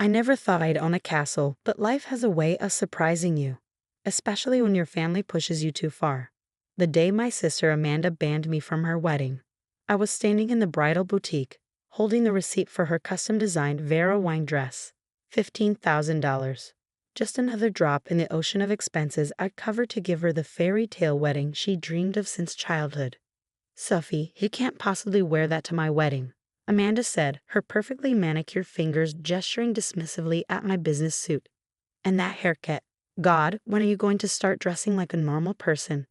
I never thought I'd own a castle, but life has a way of surprising you, especially when your family pushes you too far. The day my sister Amanda banned me from her wedding, I was standing in the bridal boutique, holding the receipt for her custom-designed Vera Wang dress. $15,000. Just another drop in the ocean of expenses I'd covered to give her the fairy tale wedding she dreamed of since childhood. "Sophie, you can't possibly wear that to my wedding," Amanda said, her perfectly manicured fingers gesturing dismissively at my business suit. "And that haircut. God, when are you going to start dressing like a normal person?"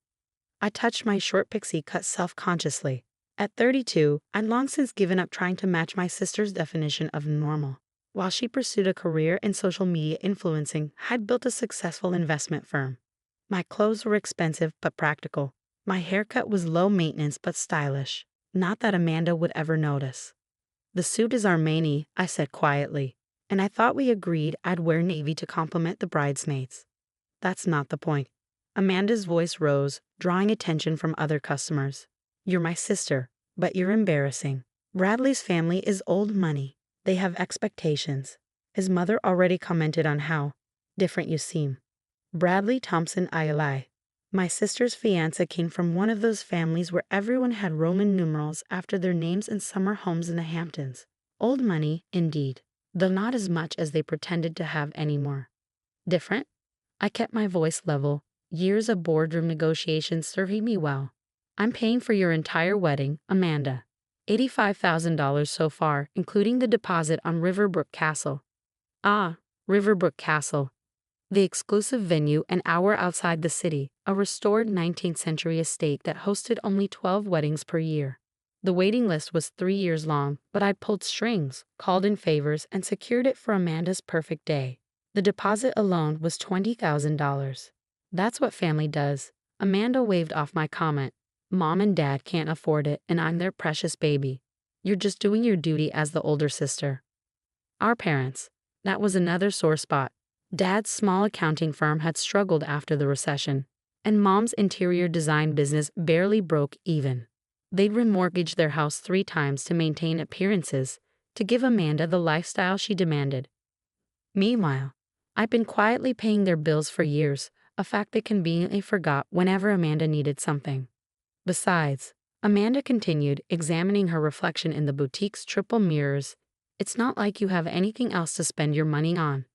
I touched my short pixie cut self-consciously. At 32, I'd long since given up trying to match my sister's definition of normal. While she pursued a career in social media influencing, I'd built a successful investment firm. My clothes were expensive but practical. My haircut was low maintenance but stylish. Not that Amanda would ever notice. "The suit is Armani," I said quietly, "and I thought we agreed I'd wear navy to complement the bridesmaids." "That's not the point." Amanda's voice rose, drawing attention from other customers. "You're my sister, but you're embarrassing. Bradley's family is old money. They have expectations. His mother already commented on how different you seem." Bradley Thompson ILI. My sister's fiancé came from one of those families where everyone had Roman numerals after their names and summer homes in the Hamptons. Old money, indeed, though not as much as they pretended to have anymore. Different? I kept my voice level, years of boardroom negotiations serving me well. "I'm paying for your entire wedding, Amanda. $85,000 so far, including the deposit on Riverbrook Castle." Ah, Riverbrook Castle. The exclusive venue an hour outside the city, a restored 19th century estate that hosted only 12 weddings per year. The waiting list was 3 years long, but I pulled strings, called in favors, and secured it for Amanda's perfect day. The deposit alone was $20,000. "That's what family does." Amanda waved off my comment. "Mom and Dad can't afford it, and I'm their precious baby. You're just doing your duty as the older sister." Our parents. That was another sore spot. Dad's small accounting firm had struggled after the recession, and Mom's interior design business barely broke even. They'd remortgaged their house 3 times to maintain appearances, to give Amanda the lifestyle she demanded. Meanwhile, I'd been quietly paying their bills for years, a fact they conveniently forgot whenever Amanda needed something. Besides, Amanda continued, examining her reflection in the boutique's triple mirrors, "It's not like you have anything else to spend your money on.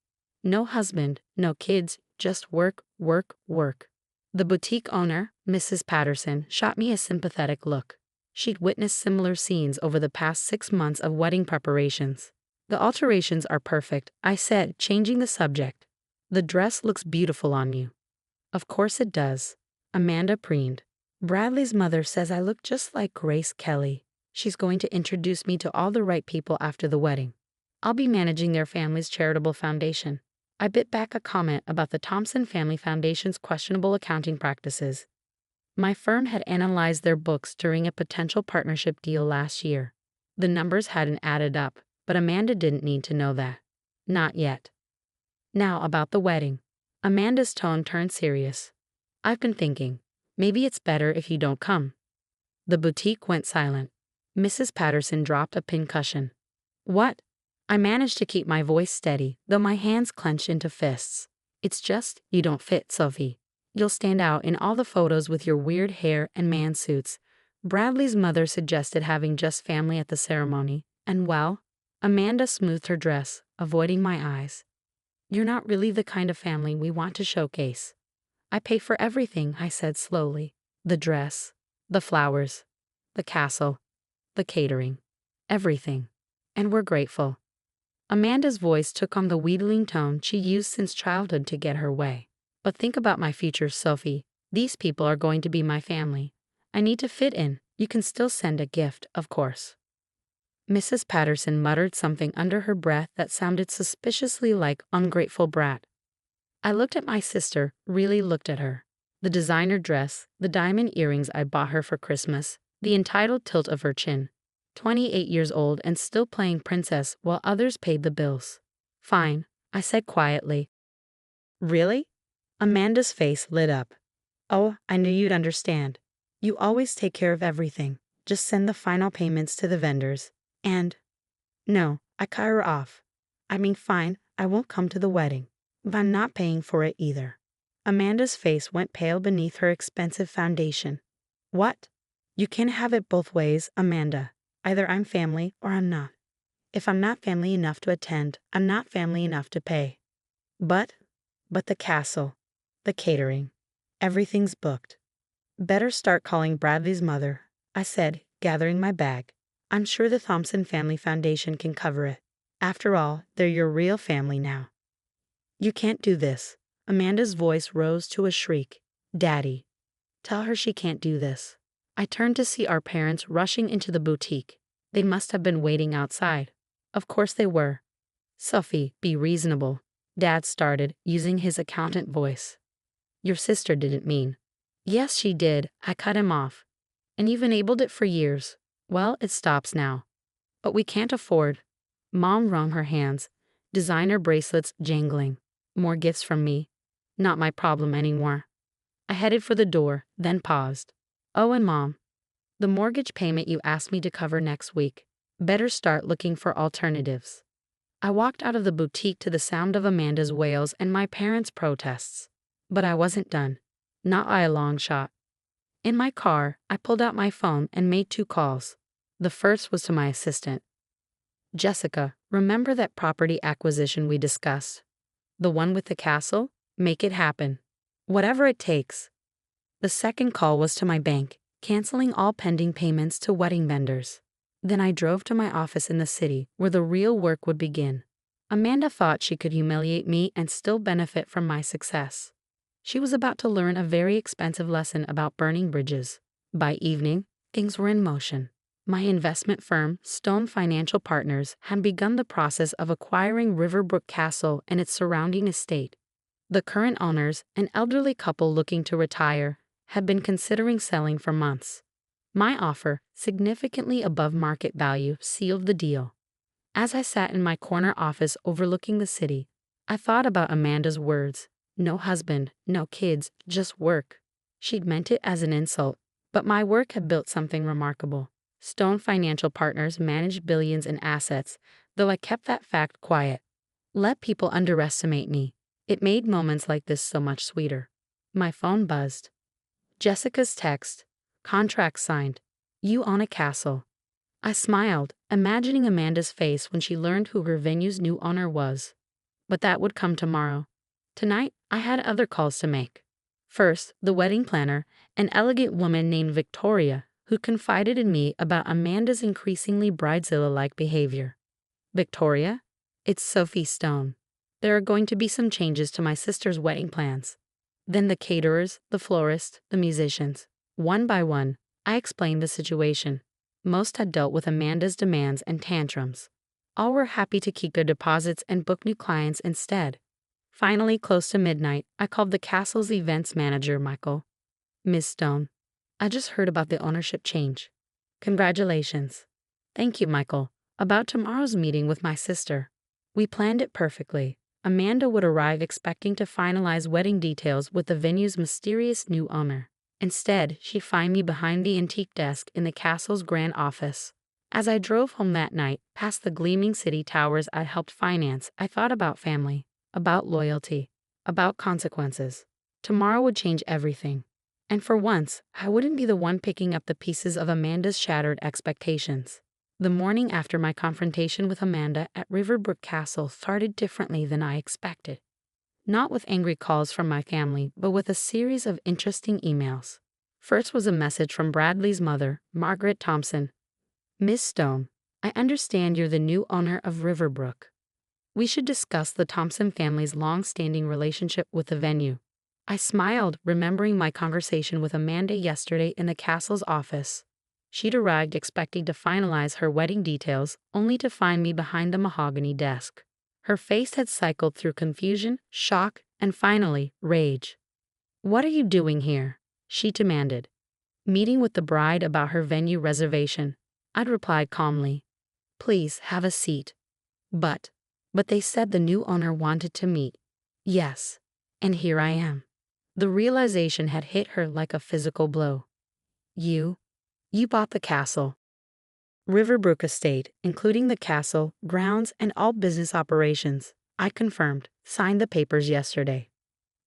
No husband, no kids, just work, work, work." The boutique owner, Mrs. Patterson, shot me a sympathetic look. She'd witnessed similar scenes over the past 6 months of wedding preparations. "The alterations are perfect," I said, changing the subject. "The dress looks beautiful on you." "Of course it does," Amanda preened. "Bradley's mother says I look just like Grace Kelly. She's going to introduce me to all the right people after the wedding. I'll be managing their family's charitable foundation." I bit back a comment about the Thompson Family Foundation's questionable accounting practices. My firm had analyzed their books during a potential partnership deal last year. The numbers hadn't added up, but Amanda didn't need to know that. Not yet. "Now about the wedding." Amanda's tone turned serious. "I've been thinking, maybe it's better if you don't come." The boutique went silent. Mrs. Patterson dropped a pincushion. "What?" I managed to keep my voice steady, though my hands clenched into fists. "It's just, you don't fit, Sophie. You'll stand out in all the photos with your weird hair and man suits. Bradley's mother suggested having just family at the ceremony, and well," Amanda smoothed her dress, avoiding my eyes, "you're not really the kind of family we want to showcase." "I pay for everything," I said slowly. "The dress, the flowers, the castle, the catering, everything. And we're grateful." Amanda's voice took on the wheedling tone she used since childhood to get her way. "But think about my future, Sophie. These people are going to be my family. I need to fit in. You can still send a gift, of course." Mrs. Patterson muttered something under her breath that sounded suspiciously like "ungrateful brat." I looked at my sister, really looked at her. The designer dress, the diamond earrings I bought her for Christmas, the entitled tilt of her chin. 28 years old and still playing princess while others paid the bills. "Fine," I said quietly. "Really?" Amanda's face lit up. "Oh, I knew you'd understand. You always take care of everything. Just send the final payments to the vendors. And..." "No," I cut her off. "I mean fine, I won't come to the wedding, but I'm not paying for it either. Amanda's face went pale beneath her expensive foundation. What? You can't have it both ways, Amanda. Either I'm family or I'm not. If I'm not family enough to attend, I'm not family enough to pay. But the castle, the catering, everything's booked. Better start calling Bradley's mother, I said, gathering my bag. I'm sure the Thompson Family Foundation can cover it. After all, they're your real family now. You can't do this. Amanda's voice rose to a shriek. Daddy. Tell her she can't do this. I turned to see our parents rushing into the boutique. They must have been waiting outside. Of course they were. Sophie, be reasonable. Dad started, using his accountant voice. Your sister didn't mean. Yes, she did. I cut him off. And you've enabled it for years. Well, it stops now. But we can't afford. Mom wrung her hands. Designer bracelets jangling. More gifts from me. Not my problem anymore. I headed for the door, then paused. Oh, and Mom. The mortgage payment you asked me to cover next week. Better start looking for alternatives. I walked out of the boutique to the sound of Amanda's wails and my parents' protests. But I wasn't done. Not by a long shot. In my car, I pulled out my phone and made 2 calls. The first was to my assistant. Jessica, remember that property acquisition we discussed? The one with the castle? Make it happen. Whatever it takes. The second call was to my bank, canceling all pending payments to wedding vendors. Then I drove to my office in the city, where the real work would begin. Amanda thought she could humiliate me and still benefit from my success. She was about to learn a very expensive lesson about burning bridges. By evening, things were in motion. My investment firm, Stone Financial Partners, had begun the process of acquiring Riverbrook Castle and its surrounding estate. The current owners, an elderly couple looking to retire, had been considering selling for months. My offer, significantly above market value, sealed the deal. As I sat in my corner office overlooking the city, I thought about Amanda's words. No husband, no kids, just work. She'd meant it as an insult, but my work had built something remarkable. Stone Financial Partners managed billions in assets, though I kept that fact quiet. Let people underestimate me. It made moments like this so much sweeter. My phone buzzed. Jessica's text. Contract signed. You own a castle. I smiled, imagining Amanda's face when she learned who her venue's new owner was. But that would come tomorrow. Tonight, I had other calls to make. First, the wedding planner, an elegant woman named Victoria, who confided in me about Amanda's increasingly bridezilla-like behavior. Victoria? It's Sophie Stone. There are going to be some changes to my sister's wedding plans. Then the caterers, the florist, the musicians. One by one, I explained the situation. Most had dealt with Amanda's demands and tantrums. All were happy to keep their deposits and book new clients instead. Finally, close to midnight, I called the castle's events manager, Michael. Miss Stone, I just heard about the ownership change. Congratulations. Thank you, Michael. About tomorrow's meeting with my sister. We planned it perfectly. Amanda would arrive expecting to finalize wedding details with the venue's mysterious new owner. Instead, she'd find me behind the antique desk in the castle's grand office. As I drove home that night, past the gleaming city towers I'd helped finance, I thought about family, about loyalty, about consequences. Tomorrow would change everything. And for once, I wouldn't be the one picking up the pieces of Amanda's shattered expectations. The morning after my confrontation with Amanda at Riverbrook Castle started differently than I expected. Not with angry calls from my family, but with a series of interesting emails. First was a message from Bradley's mother, Margaret Thompson. Miss Stone, I understand you're the new owner of Riverbrook. We should discuss the Thompson family's long-standing relationship with the venue. I smiled, remembering my conversation with Amanda yesterday in the castle's office. She'd arrived expecting to finalize her wedding details, only to find me behind the mahogany desk. Her face had cycled through confusion, shock, and finally, rage. What are you doing here? She demanded. Meeting with the bride about her venue reservation. I'd replied calmly. Please have a seat. But they said the new owner wanted to meet. Yes. And here I am. The realization had hit her like a physical blow. You bought the castle. Riverbrook Estate, including the castle, grounds, and all business operations. I confirmed, signed the papers yesterday.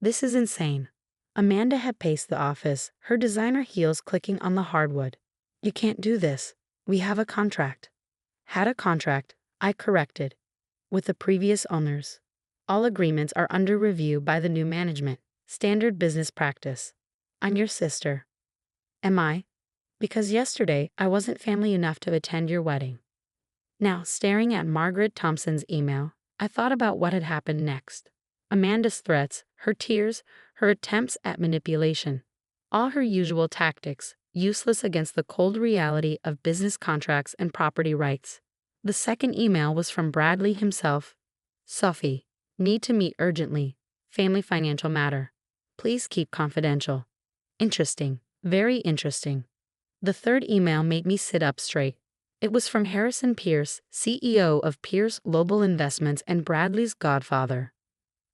This is insane. Amanda had paced the office, her designer heels clicking on the hardwood. You can't do this. We have a contract. Had a contract, I corrected, with the previous owners. All agreements are under review by the new management. Standard business practice. I'm your sister. Am I? Because yesterday I wasn't family enough to attend your wedding. Now, staring at Margaret Thompson's email, I thought about what had happened next. Amanda's threats, her tears, her attempts at manipulation. All her usual tactics, useless against the cold reality of business contracts and property rights. The second email was from Bradley himself. Sophie, need to meet urgently. Family financial matter. Please keep confidential. Interesting, very interesting. The third email made me sit up straight. It was from Harrison Pierce, CEO of Pierce Global Investments and Bradley's godfather.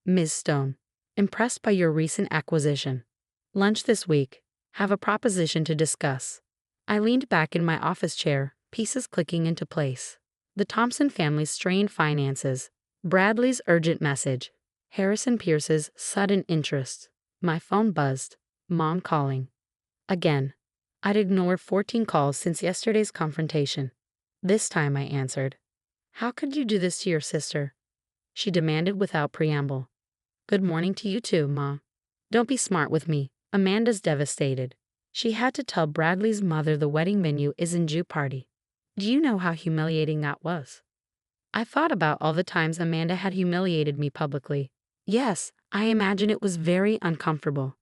Ms. Stone, impressed by your recent acquisition. Lunch this week. Have a proposition to discuss. I leaned back in my office chair, pieces clicking into place. The Thompson family's strained finances. Bradley's urgent message. Harrison Pierce's sudden interest. My phone buzzed. Mom calling. Again. I'd ignored 14 calls since yesterday's confrontation. This time I answered. How could you do this to your sister? She demanded without preamble. Good morning to you too, Ma. Don't be smart with me. Amanda's devastated. She had to tell Bradley's mother the wedding venue is in Jew party. Do you know how humiliating that was? I thought about all the times Amanda had humiliated me publicly. Yes, I imagine it was very uncomfortable.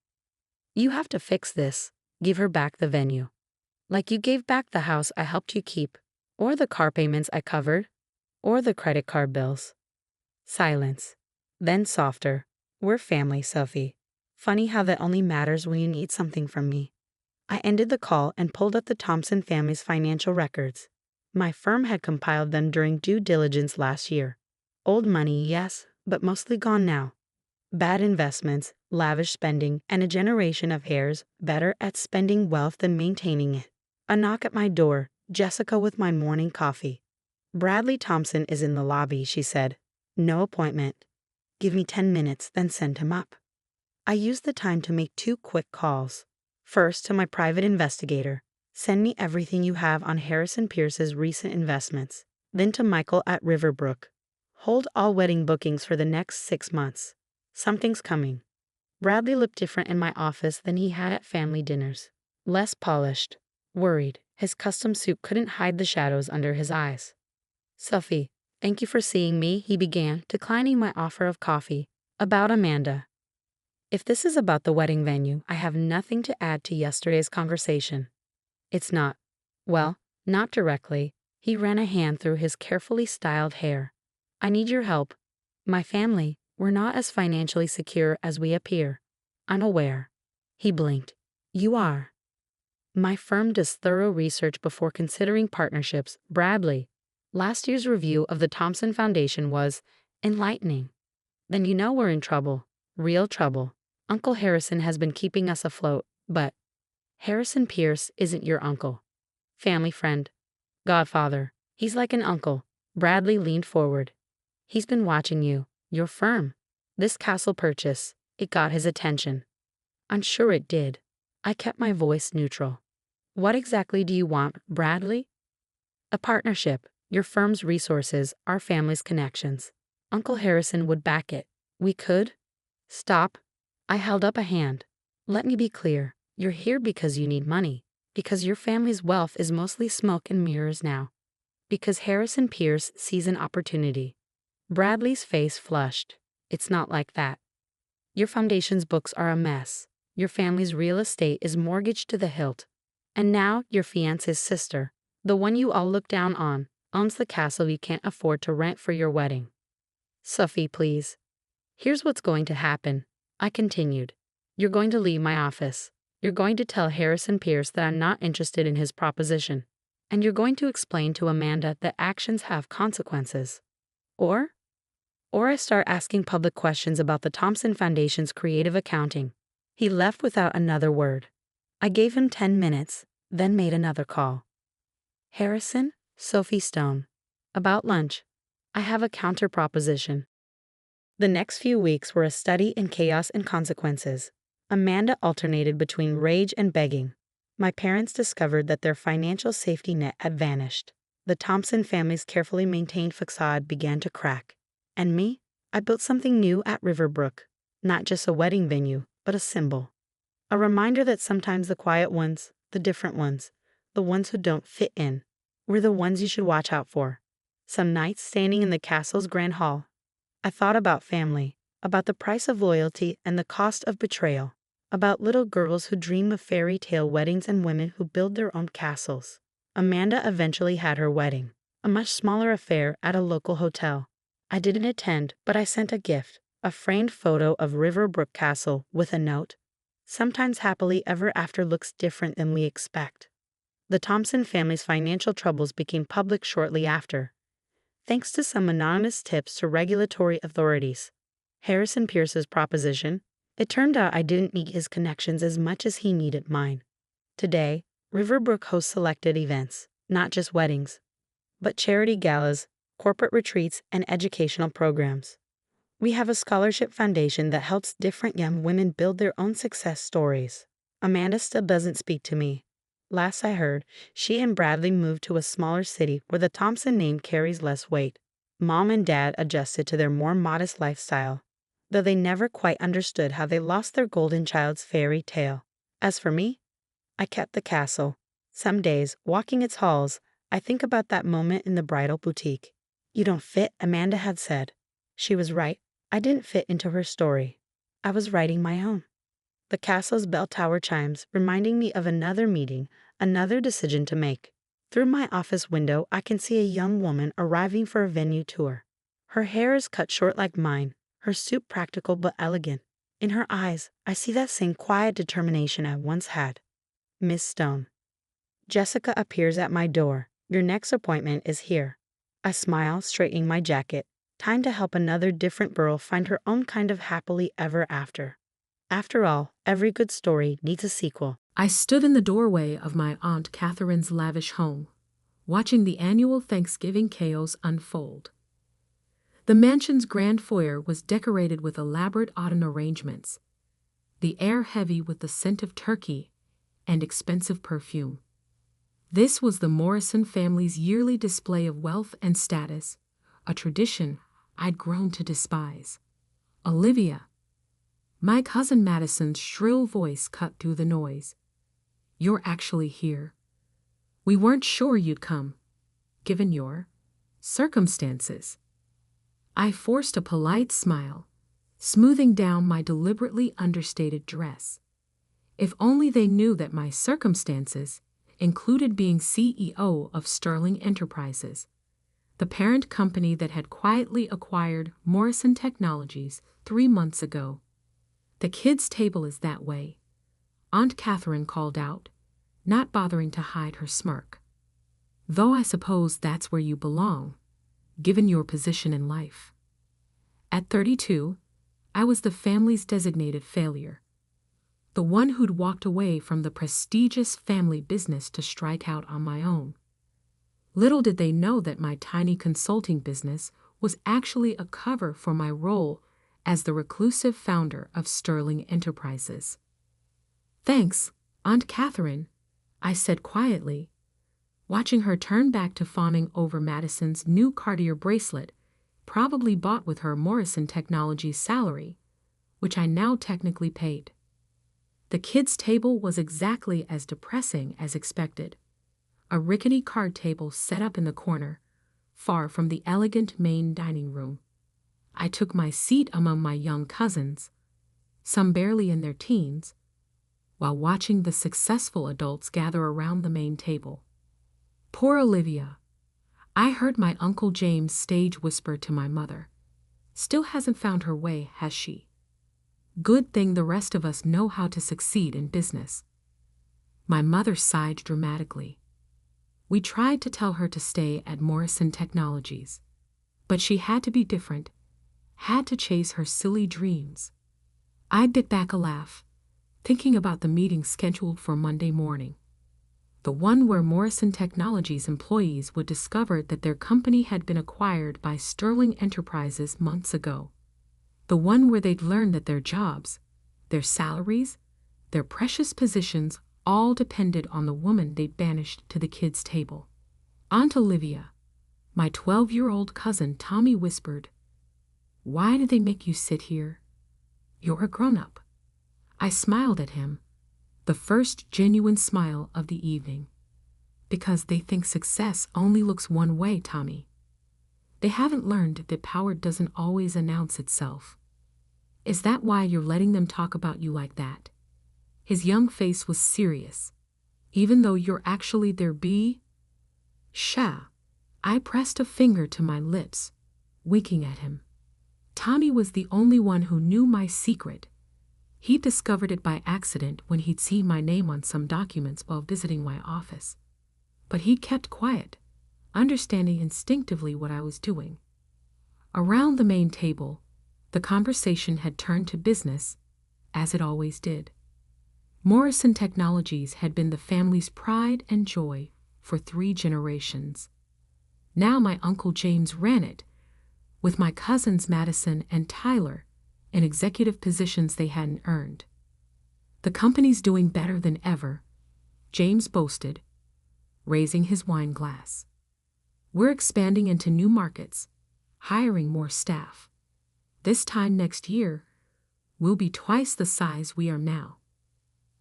You have to fix this. Give her back the venue. Like you gave back the house I helped you keep, or the car payments I covered, or the credit card bills. Silence. Then softer. We're family, Sophie. Funny how that only matters when you need something from me. I ended the call and pulled up the Thompson family's financial records. My firm had compiled them during due diligence last year. Old money, yes, but mostly gone now. Bad investments, lavish spending, and a generation of heirs better at spending wealth than maintaining it. A knock at my door, Jessica with my morning coffee. Bradley Thompson is in the lobby, she said. No appointment. Give me 10 minutes, then send him up. I used the time to make 2 quick calls. First to my private investigator. Send me everything you have on Harrison Pierce's recent investments. Then to Michael at Riverbrook. Hold all wedding bookings for the next 6 months. Something's coming. Bradley looked different in my office than he had at family dinners. Less polished. Worried. His custom suit couldn't hide the shadows under his eyes. Sophie, thank you for seeing me, he began, declining my offer of coffee. About Amanda. If this is about the wedding venue, I have nothing to add to yesterday's conversation. It's not. Well, not directly. He ran a hand through his carefully styled hair. I need your help. My family, we're not as financially secure as we appear. I'm aware. He blinked. You are. My firm does thorough research before considering partnerships. Bradley. Last year's review of the Thompson Foundation was enlightening. Then you know we're in trouble. Real trouble. Uncle Harrison has been keeping us afloat, but Harrison Pierce isn't your uncle. Family friend. Godfather. He's like an uncle. Bradley leaned forward. He's been watching you. Your firm. This castle purchase. It got his attention. I'm sure it did. I kept my voice neutral. What exactly do you want, Bradley? A partnership. Your firm's resources, our family's connections. Uncle Harrison would back it. We could? Stop. I held up a hand. Let me be clear. You're here because you need money. Because your family's wealth is mostly smoke and mirrors now. Because Harrison Pierce sees an opportunity. Bradley's face flushed. It's not like that. Your foundation's books are a mess. Your family's real estate is mortgaged to the hilt. And now your fiancé's sister, the one you all look down on, owns the castle you can't afford to rent for your wedding. Sophie, please. Here's what's going to happen, I continued. You're going to leave my office. You're going to tell Harrison Pierce that I'm not interested in his proposition. And you're going to explain to Amanda that actions have consequences. Or I start asking public questions about the Thompson Foundation's creative accounting. He left without another word. I gave him 10 minutes, then made another call. Harrison, Sophie Stone. About lunch. I have a counter proposition. The next few weeks were a study in chaos and consequences. Amanda alternated between rage and begging. My parents discovered that their financial safety net had vanished. The Thompson family's carefully maintained facade began to crack. And me? I built something new at Riverbrook. Not just a wedding venue, but a symbol. A reminder that sometimes the quiet ones, the different ones, the ones who don't fit in, were the ones you should watch out for. Some nights standing in the castle's grand hall, I thought about family, about the price of loyalty and the cost of betrayal, about little girls who dream of fairy tale weddings and women who build their own castles. Amanda eventually had her wedding, a much smaller affair at a local hotel. I didn't attend, but I sent a gift, a framed photo of Riverbrook Castle with a note. Sometimes happily ever after looks different than we expect. The Thompson family's financial troubles became public shortly after, thanks to some anonymous tips to regulatory authorities. Harrison Pierce's proposition. It turned out I didn't need his connections as much as he needed mine. Today, Riverbrook hosts selected events, not just weddings, but charity galas, corporate retreats, and educational programs. We have a scholarship foundation that helps different young women build their own success stories. Amanda still doesn't speak to me. Last I heard, she and Bradley moved to a smaller city where the Thompson name carries less weight. Mom and Dad adjusted to their more modest lifestyle, though they never quite understood how they lost their golden child's fairy tale. As for me, I kept the castle. Some days, walking its halls, I think about that moment in the bridal boutique. You don't fit, Amanda had said. She was right. I didn't fit into her story. I was writing my own. The castle's bell tower chimes, reminding me of another meeting, another decision to make. Through my office window, I can see a young woman arriving for a venue tour. Her hair is cut short like mine, her suit practical but elegant. In her eyes, I see that same quiet determination I once had. Miss Stone. Jessica appears at my door. Your next appointment is here. I smile, straightening my jacket. Time to help another different girl find her own kind of happily ever after. After all, every good story needs a sequel. I stood in the doorway of my Aunt Catherine's lavish home, watching the annual Thanksgiving chaos unfold. The mansion's grand foyer was decorated with elaborate autumn arrangements, the air heavy with the scent of turkey and expensive perfume. This was the Morrison family's yearly display of wealth and status, a tradition I'd grown to despise. Olivia. My cousin Madison's shrill voice cut through the noise. You're actually here. We weren't sure you'd come, given your circumstances. I forced a polite smile, smoothing down my deliberately understated dress. If only they knew that my circumstances included being CEO of Sterling Enterprises, the parent company that had quietly acquired Morrison Technologies 3 months ago. The kids' table is that way, Aunt Catherine called out, not bothering to hide her smirk. Though I suppose that's where you belong, given your position in life. At 32, I was the family's designated failure, the one who'd walked away from the prestigious family business to strike out on my own. Little did they know that my tiny consulting business was actually a cover for my role as the reclusive founder of Sterling Enterprises. Thanks, Aunt Catherine, I said quietly, watching her turn back to fawning over Madison's new Cartier bracelet, probably bought with her Morrison Technologies salary, which I now technically paid. The kids' table was exactly as depressing as expected. A rickety card table set up in the corner, far from the elegant main dining room. I took my seat among my young cousins, some barely in their teens, while watching the successful adults gather around the main table. Poor Olivia. I heard my Uncle James stage whisper to my mother. Still hasn't found her way, has she? Good thing the rest of us know how to succeed in business. My mother sighed dramatically. We tried to tell her to stay at Morrison Technologies, but she had to be different, had to chase her silly dreams. I bit back a laugh, thinking about the meeting scheduled for Monday morning. The one where Morrison Technologies employees would discover that their company had been acquired by Sterling Enterprises months ago. the one where they'd learned that their jobs, their salaries, their precious positions all depended on the woman they'd banished to the kids' table. Aunt Olivia, my 12-year-old cousin Tommy whispered, "Why do they make you sit here? You're a grown-up." I smiled at him, the first genuine smile of the evening. "Because they think success only looks one way, Tommy. They haven't learned that power doesn't always announce itself. Is that why you're letting them talk about you like that?" His young face was serious. "Even though you're actually their Sha. I pressed a finger to my lips, winking at him. Tommy was the only one who knew my secret. He discovered it by accident when he'd seen my name on some documents while visiting my office. But he kept quiet, understanding instinctively what I was doing. Around the main table, the conversation had turned to business, as it always did. Morrison Technologies had been the family's pride and joy for 3 generations. Now my Uncle James ran it, with my cousins Madison and Tyler in executive positions they hadn't earned. "The company's doing better than ever," James boasted, raising his wine glass. "We're expanding into new markets, hiring more staff. This time next year, we'll be twice the size we are now."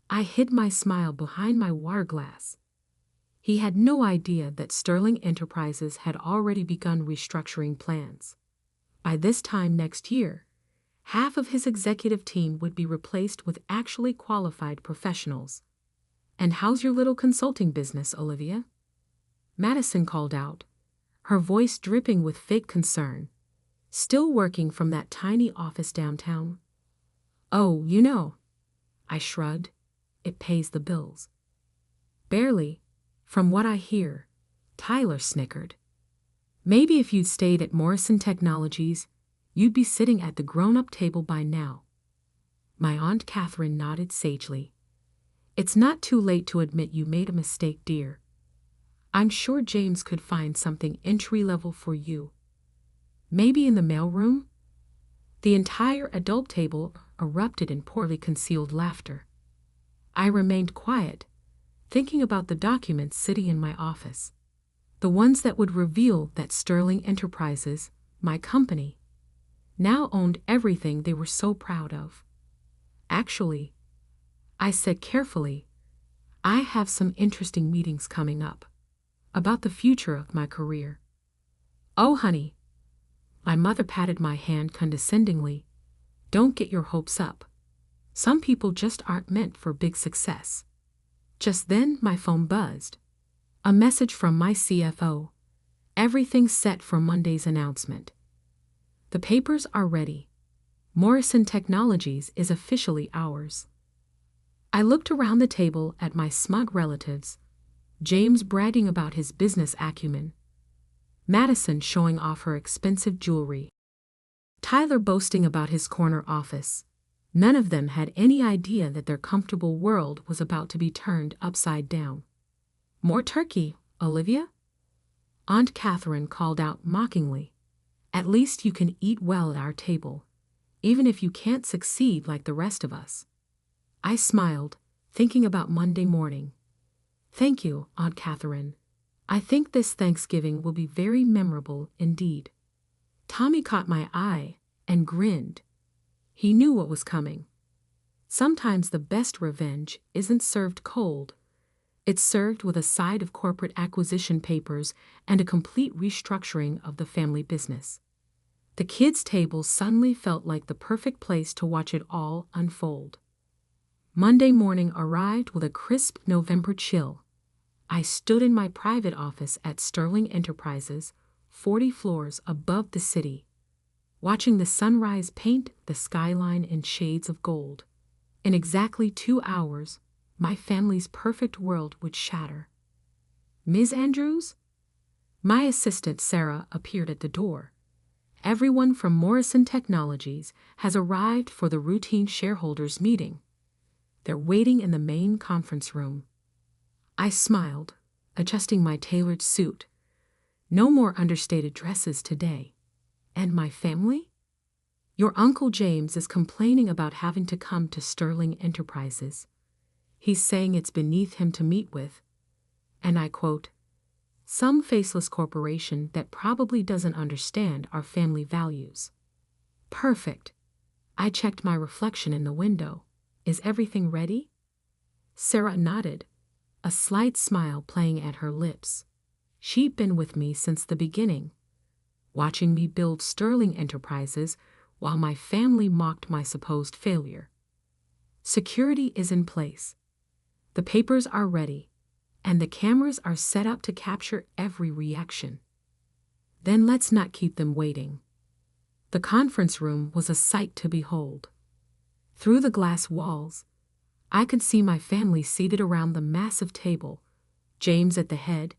I hid my smile behind my water glass. He had no idea that Sterling Enterprises had already begun restructuring plans. By this time next year, half of his executive team would be replaced with actually qualified professionals. "And how's your little consulting business, Olivia?" Madison called out, her voice dripping with fake concern. "Still working from that tiny office downtown?" "Oh, you know." I shrugged. "It pays the bills." "Barely, from what I hear," Tyler snickered. "Maybe if you'd stayed at Morrison Technologies, you'd be sitting at the grown-up table by now." My Aunt Catherine nodded sagely. "It's not too late to admit you made a mistake, dear. I'm sure James could find something entry-level for you. Maybe in the mailroom?" The entire adult table erupted in poorly concealed laughter. I remained quiet, thinking about the documents sitting in my office. The ones that would reveal that Sterling Enterprises, my company, now owned everything they were so proud of. "Actually," I said carefully, "I have some interesting meetings coming up about the future of my career." "Oh, honey." My mother patted my hand condescendingly. "Don't get your hopes up. Some people just aren't meant for big success." Just then my phone buzzed. A message from my CFO. "Everything's set for Monday's announcement. The papers are ready. Morrison Technologies is officially ours." I looked around the table at my smug relatives, James bragging about his business acumen, Madison showing off her expensive jewelry, Tyler boasting about his corner office. None of them had any idea that their comfortable world was about to be turned upside down. "More turkey, Olivia?" Aunt Catherine called out mockingly. "At least you can eat well at our table, even if you can't succeed like the rest of us." I smiled, thinking about Monday morning. "Thank you, Aunt Catherine. I think this Thanksgiving will be very memorable indeed." Tommy caught my eye and grinned. He knew what was coming. Sometimes the best revenge isn't served cold. It's served with a side of corporate acquisition papers and a complete restructuring of the family business. The kids' table suddenly felt like the perfect place to watch it all unfold. Monday morning arrived with a crisp November chill. I stood in my private office at Sterling Enterprises, 40 floors above the city, watching the sunrise paint the skyline in shades of gold. In exactly 2 hours, my family's perfect world would shatter. "Ms. Andrews?" My assistant Sarah appeared at the door. "Everyone from Morrison Technologies has arrived for the routine shareholders meeting. They're waiting in the main conference room." I smiled, adjusting my tailored suit. No more understated dresses today. "And my family?" Your Uncle James is complaining about having to come to Sterling Enterprises. He's saying it's beneath him to meet with, and I quote, some faceless corporation that probably doesn't understand our family values. Perfect. I checked my reflection in the window. Is everything ready? Sarah nodded, a slight smile playing at her lips. She'd been with me since the beginning, watching me build Sterling Enterprises while my family mocked my supposed failure. Security is in place. The papers are ready, and the cameras are set up to capture every reaction. Then let's not keep them waiting. The conference room was a sight to behold. Through the glass walls, I could see my family seated around the massive table, James at the head,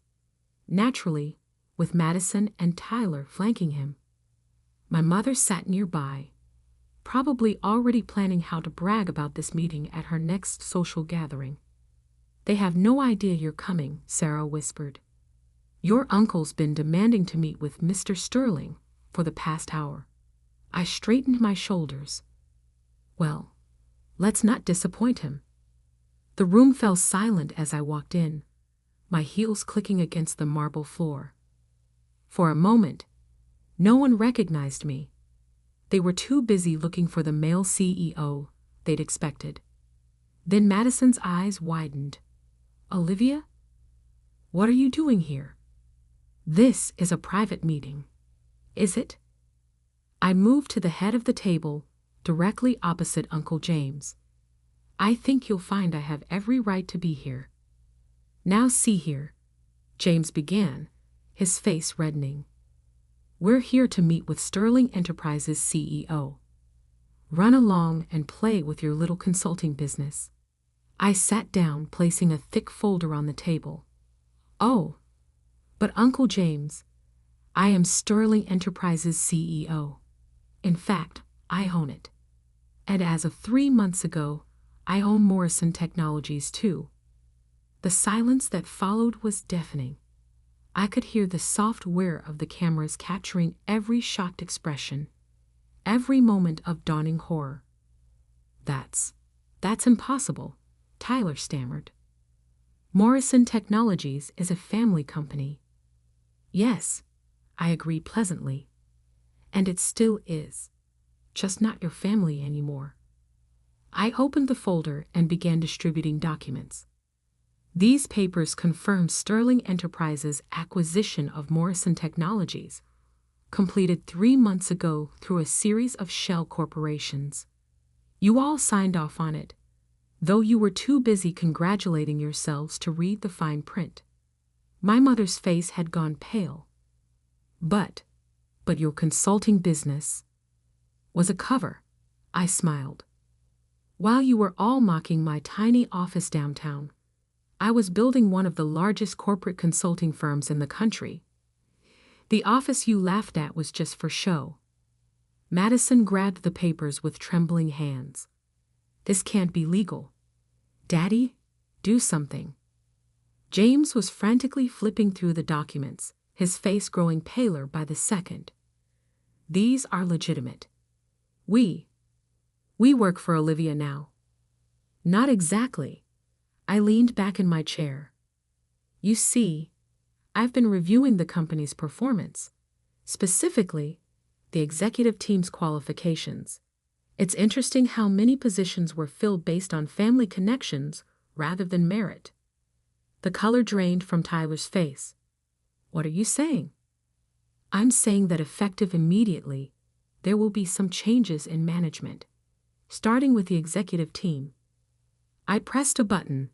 naturally, with Madison and Tyler flanking him. My mother sat nearby, probably already planning how to brag about this meeting at her next social gathering. They have no idea you're coming, Sarah whispered. Your uncle's been demanding to meet with Mr. Sterling for the past hour. I straightened my shoulders. Well, let's not disappoint him. The room fell silent as I walked in, my heels clicking against the marble floor. For a moment, no one recognized me. They were too busy looking for the male CEO they'd expected. Then Madison's eyes widened. Olivia? What are you doing here? This is a private meeting. Is it? I moved to the head of the table, directly opposite Uncle James. I think you'll find I have every right to be here. Now see here, James began, his face reddening. We're here to meet with Sterling Enterprises CEO. Run along and play with your little consulting business. I sat down, placing a thick folder on the table. Oh, but Uncle James, I am Sterling Enterprises CEO. In fact, I own it. And as of 3 months ago, I own Morrison Technologies too. The silence that followed was deafening. I could hear the soft whir of the cameras capturing every shocked expression, every moment of dawning horror. That's impossible, Tyler stammered. Morrison Technologies is a family company. Yes, I agreed pleasantly. And it still is. Just not your family anymore. I opened the folder and began distributing documents. These papers confirmed Sterling Enterprises' acquisition of Morrison Technologies, completed 3 months ago through a series of shell corporations. You all signed off on it, though you were too busy congratulating yourselves to read the fine print. My mother's face had gone pale. But your consulting business was a cover, I smiled. While you were all mocking my tiny office downtown, I was building one of the largest corporate consulting firms in the country. The office you laughed at was just for show. Madison grabbed the papers with trembling hands. This can't be legal. Daddy, do something. James was frantically flipping through the documents, his face growing paler by the second. These are legitimate. We work for Olivia now. Not exactly. I leaned back in my chair. You see, I've been reviewing the company's performance, specifically the executive team's qualifications. It's interesting how many positions were filled based on family connections rather than merit. The color drained from Tyler's face. What are you saying? I'm saying that effective immediately, there will be some changes in management, starting with the executive team. I pressed a button,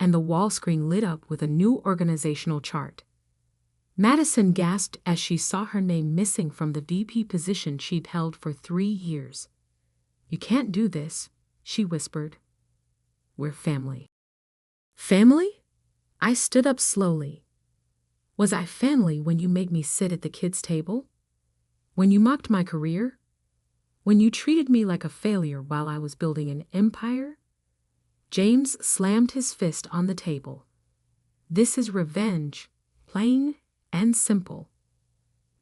and the wall screen lit up with a new organizational chart. Madison gasped as she saw her name missing from the VP position she'd held for 3 years. You can't do this, she whispered. We're family. Family? I stood up slowly. Was I family when you made me sit at the kids' table? When you mocked my career? When you treated me like a failure while I was building an empire? James slammed his fist on the table. This is revenge, plain and simple.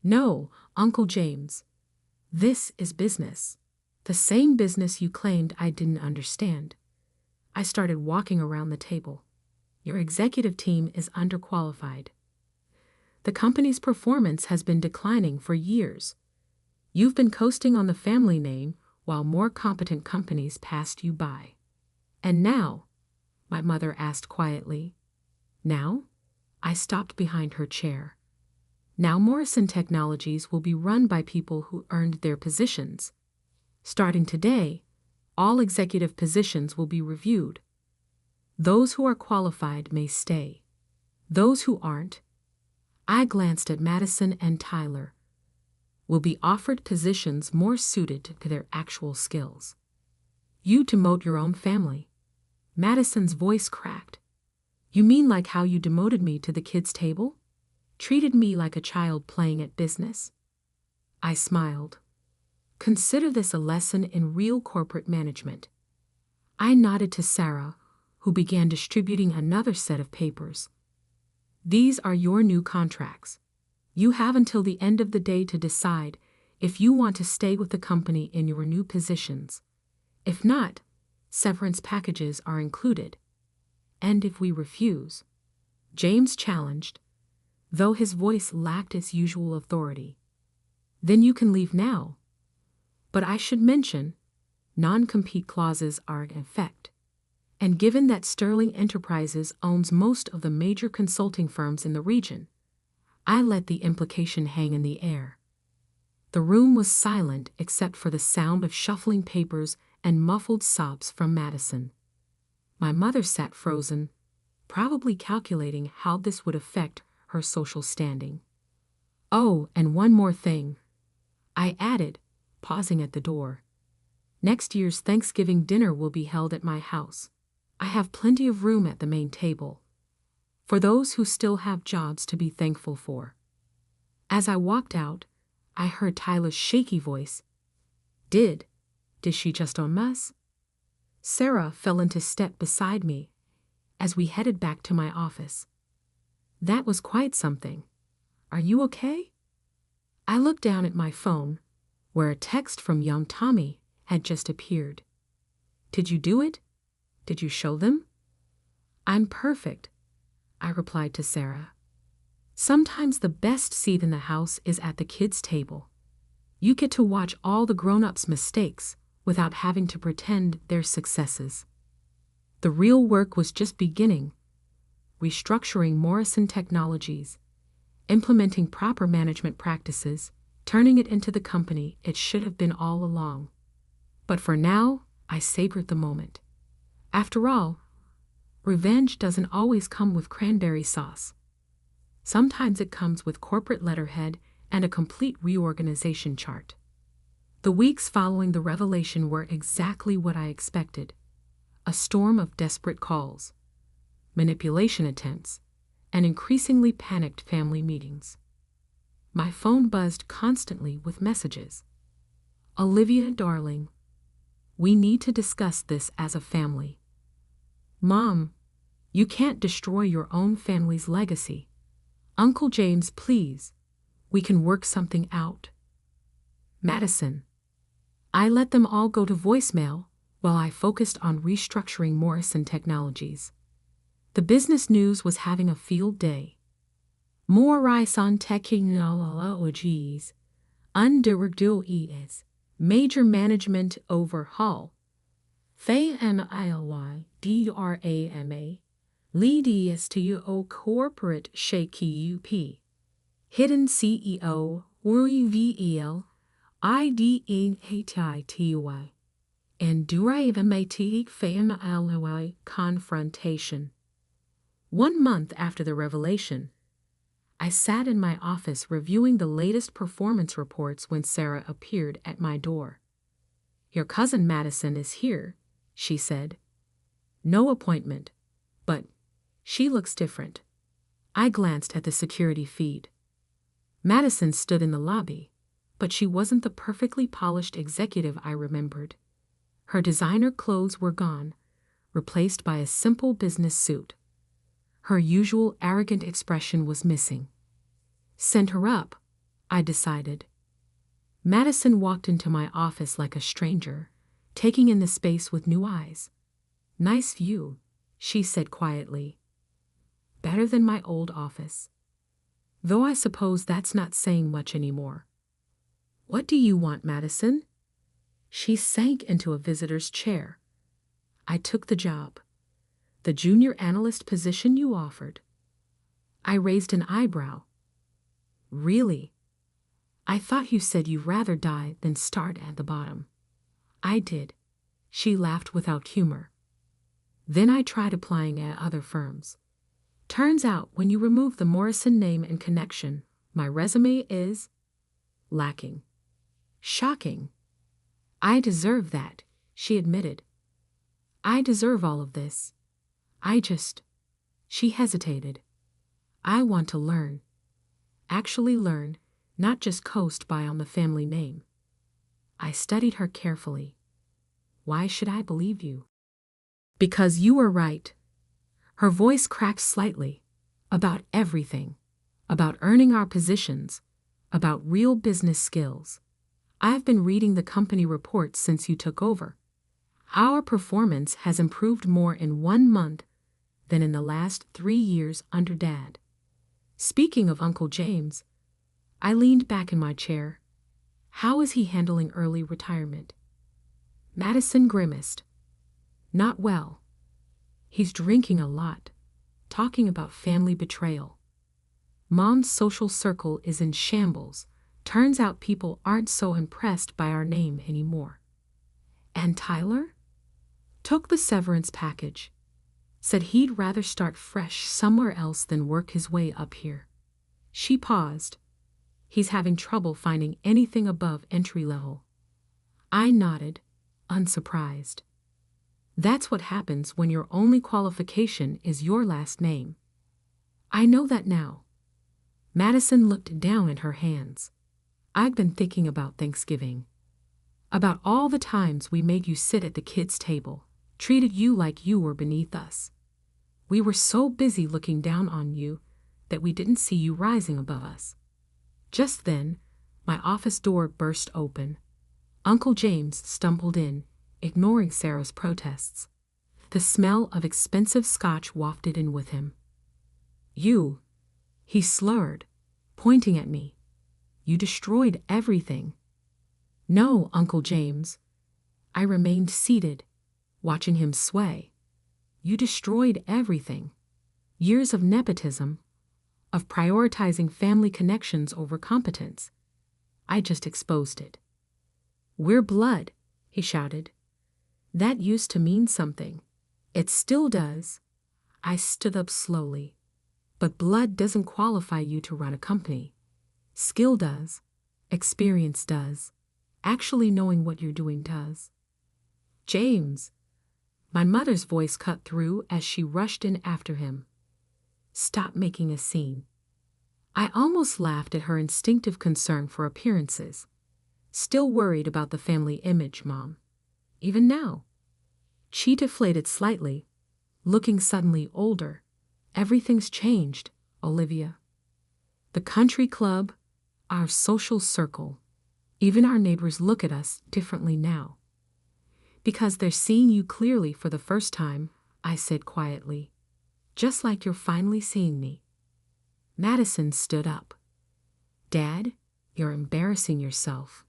No, Uncle James. This is business. The same business you claimed I didn't understand. I started walking around the table. Your executive team is underqualified. The company's performance has been declining for years. You've been coasting on the family name while more competent companies passed you by. And now, my mother asked quietly. Now? I stopped behind her chair. Now Morrison Technologies will be run by people who earned their positions. Starting today, all executive positions will be reviewed. Those who are qualified may stay. Those who aren't, I glanced at Madison and Tyler, will be offered positions more suited to their actual skills. You demote your own family. Madison's voice cracked. You mean like how you demoted me to the kids' table? Treated me like a child playing at business? I smiled. Consider this a lesson in real corporate management. I nodded to Sarah, who began distributing another set of papers. These are your new contracts. You have until the end of the day to decide if you want to stay with the company in your new positions. If not, severance packages are included. And if we refuse, James challenged, though his voice lacked its usual authority, then you can leave now. But I should mention, non-compete clauses are in effect. And given that Sterling Enterprises owns most of the major consulting firms in the region, I let the implication hang in the air. The room was silent except for the sound of shuffling papers and muffled sobs from Madison. My mother sat frozen, probably calculating how this would affect her social standing. Oh, and one more thing, I added, pausing at the door. Next year's Thanksgiving dinner will be held at my house. I have plenty of room at the main table, for those who still have jobs to be thankful for. As I walked out, I heard Tyler's shaky voice. Did she just own us? Sarah fell into step beside me as we headed back to my office. That was quite something. Are you okay? I looked down at my phone, where a text from young Tommy had just appeared. Did you do it? Did you show them? I'm perfect, I replied to Sarah. Sometimes the best seat in the house is at the kids' table. You get to watch all the grown-ups' mistakes without having to pretend they're successes. The real work was just beginning. Restructuring Morrison Technologies, implementing proper management practices, turning it into the company it should have been all along. But for now, I savored the moment. After all, revenge doesn't always come with cranberry sauce. Sometimes it comes with corporate letterhead and a complete reorganization chart. The weeks following the revelation were exactly what I expected. A storm of desperate calls, manipulation attempts, and increasingly panicked family meetings. My phone buzzed constantly with messages. Olivia, darling, we need to discuss this as a family. Mom, you can't destroy your own family's legacy. Uncle James, please, we can work something out. Madison. I let them all go to voicemail while I focused on restructuring Morrison Technologies. The business news was having a field day. Morrison Technologies undergoes major management overhaul. FAMILY DRAMA leads to corporate shaky UP. Hidden CEO REVEL IDENTITY and dramatic family confrontation. 1 month after the revelation, I sat in my office reviewing the latest performance reports when Sarah appeared at my door. Your cousin Madison is here, she said. No appointment, but she looks different. I glanced at the security feed. Madison stood in the lobby, but she wasn't the perfectly polished executive I remembered. Her designer clothes were gone, replaced by a simple business suit. Her usual arrogant expression was missing. Send her up, I decided. Madison walked into my office like a stranger, taking in the space with new eyes. "Nice view," she said quietly. "Better than my old office. Though I suppose that's not saying much anymore." "What do you want, Madison?" She sank into a visitor's chair. "I took the job. The junior analyst position you offered." I raised an eyebrow. "Really? I thought you said you'd rather die than start at the bottom." "I did." She laughed without humor. "Then I tried applying at other firms. Turns out when you remove the Morrison name and connection, my resume is lacking." "Shocking." "I deserve that," she admitted. "I deserve all of this. She hesitated. "I want to learn. Actually learn, not just coast by on the family name." I studied her carefully. "Why should I believe you?" "Because you were right." Her voice cracked slightly. "About everything. About earning our positions. About real business skills. I've been reading the company reports since you took over. Our performance has improved more in 1 month than in the last 3 years under Dad. Speaking of Uncle James," I leaned back in my chair. "How is he handling early retirement?" Madison grimaced. "Not well. He's drinking a lot, talking about family betrayal. Mom's social circle is in shambles. Turns out people aren't so impressed by our name anymore." "And Tyler?" "Took the severance package. Said he'd rather start fresh somewhere else than work his way up here." She paused. "He's having trouble finding anything above entry level." I nodded, unsurprised. "That's what happens when your only qualification is your last name." "I know that now." Madison looked down at her hands. "I've been thinking about Thanksgiving. About all the times we made you sit at the kids' table, treated you like you were beneath us. We were so busy looking down on you that we didn't see you rising above us." Just then, my office door burst open. Uncle James stumbled in, ignoring Sarah's protests. The smell of expensive scotch wafted in with him. "You," he slurred, pointing at me. "You destroyed everything." "No, Uncle James." I remained seated, watching him sway. "You destroyed everything. Years of nepotism, of prioritizing family connections over competence. I just exposed it." "We're blood," he shouted. "That used to mean something. It still does." I stood up slowly. "But blood doesn't qualify you to run a company. Skill does. Experience does. Actually knowing what you're doing does." "James." My mother's voice cut through as she rushed in after him. "Stop making a scene." I almost laughed at her instinctive concern for appearances. "Still worried about the family image, Mom. Even now." She deflated slightly, looking suddenly older. "Everything's changed, Olivia. The country club, our social circle, even our neighbors look at us differently now." "Because they're seeing you clearly for the first time," I said quietly. "Just like you're finally seeing me." Madison stood up. "Dad, you're embarrassing yourself.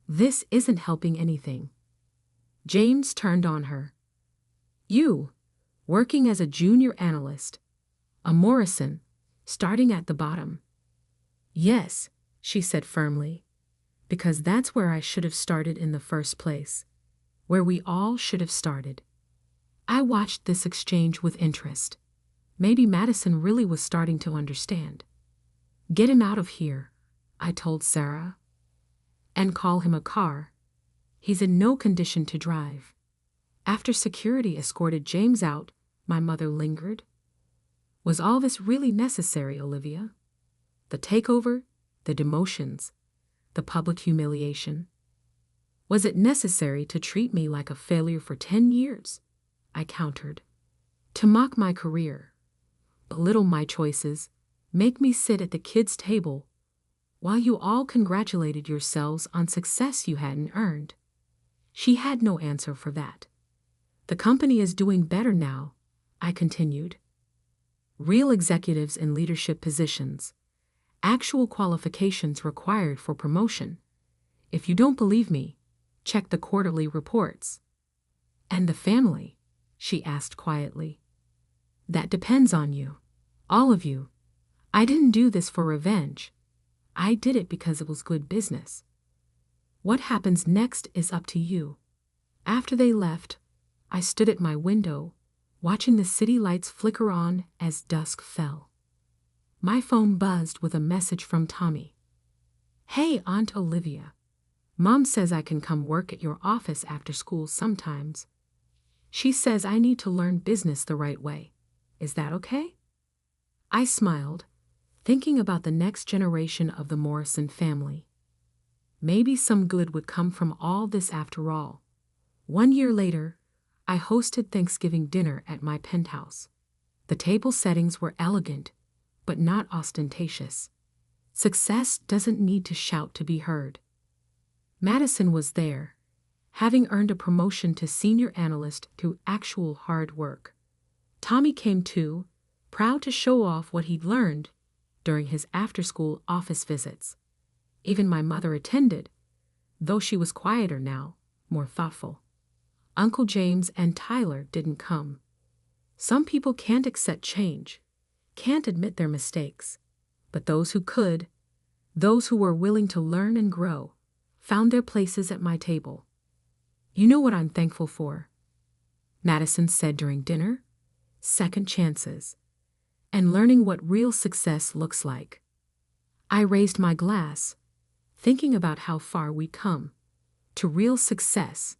This isn't helping anything." James turned on her. "You, working as a junior analyst, a Morrison, starting at the bottom." "Yes," she said firmly, "because that's where I should have started in the first place, where we all should have started." I watched this exchange with interest. Maybe Madison really was starting to understand. "Get him out of here," I told Sarah. "And call him a car. He's in no condition to drive." After security escorted James out, my mother lingered. "Was all this really necessary, Olivia? The takeover, the demotions, the public humiliation. Was it necessary to treat me like a failure for 10 years? I countered. "To mock my career, belittle my choices, make me sit at the kids' table, while you all congratulated yourselves on success you hadn't earned. She had no answer for that. The company is doing better now, I continued. Real executives in leadership positions. Actual qualifications required for promotion. If you don't believe me, check the quarterly reports. And the family? She asked quietly. That depends on you. All of you. I didn't do this for revenge. I did it because it was good business. What happens next is up to you. After they left, I stood at my window, watching the city lights flicker on as dusk fell. My phone buzzed with a message from Tommy. Hey, Aunt Olivia. Mom says I can come work at your office after school sometimes. She says I need to learn business the right way. Is that okay? I smiled, thinking about the next generation of the Morrison family. Maybe some good would come from all this after all. 1 year later, I hosted Thanksgiving dinner at my penthouse. The table settings were elegant, but not ostentatious. Success doesn't need to shout to be heard. Madison was there, having earned a promotion to senior analyst through actual hard work. Tommy came too, proud to show off what he'd learned during his after-school office visits. Even my mother attended, though she was quieter now, more thoughtful. Uncle James and Tyler didn't come. Some people can't accept change, can't admit their mistakes, but those who could, those who were willing to learn and grow, found their places at my table. You know what I'm thankful for, Madison said during dinner? Second chances, and learning what real success looks like. I raised my glass, thinking about how far we'd come. To real success,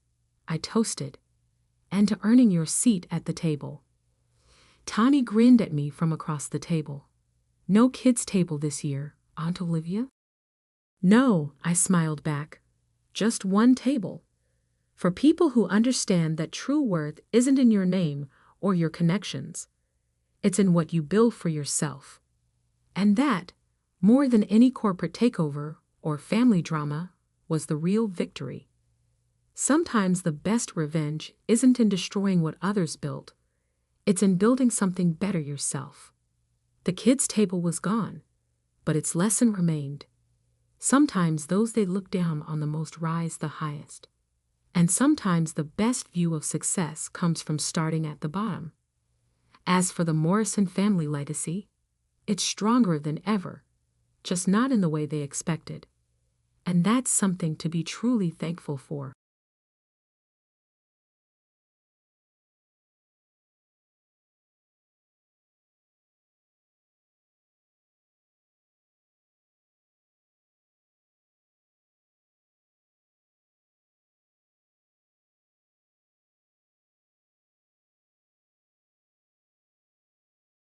I toasted, and to earning your seat at the table. Tommy grinned at me from across the table. No kids' table this year, Aunt Olivia? No, I smiled back. Just one table. For people who understand that true worth isn't in your name or your connections. It's in what you build for yourself. And that, more than any corporate takeover or family drama, was the real victory. Sometimes the best revenge isn't in destroying what others built. It's in building something better yourself. The kids' table was gone, but its lesson remained. Sometimes those they look down on the most rise the highest. And sometimes the best view of success comes from starting at the bottom. As for the Morrison family legacy, it's stronger than ever, just not in the way they expected. And that's something to be truly thankful for.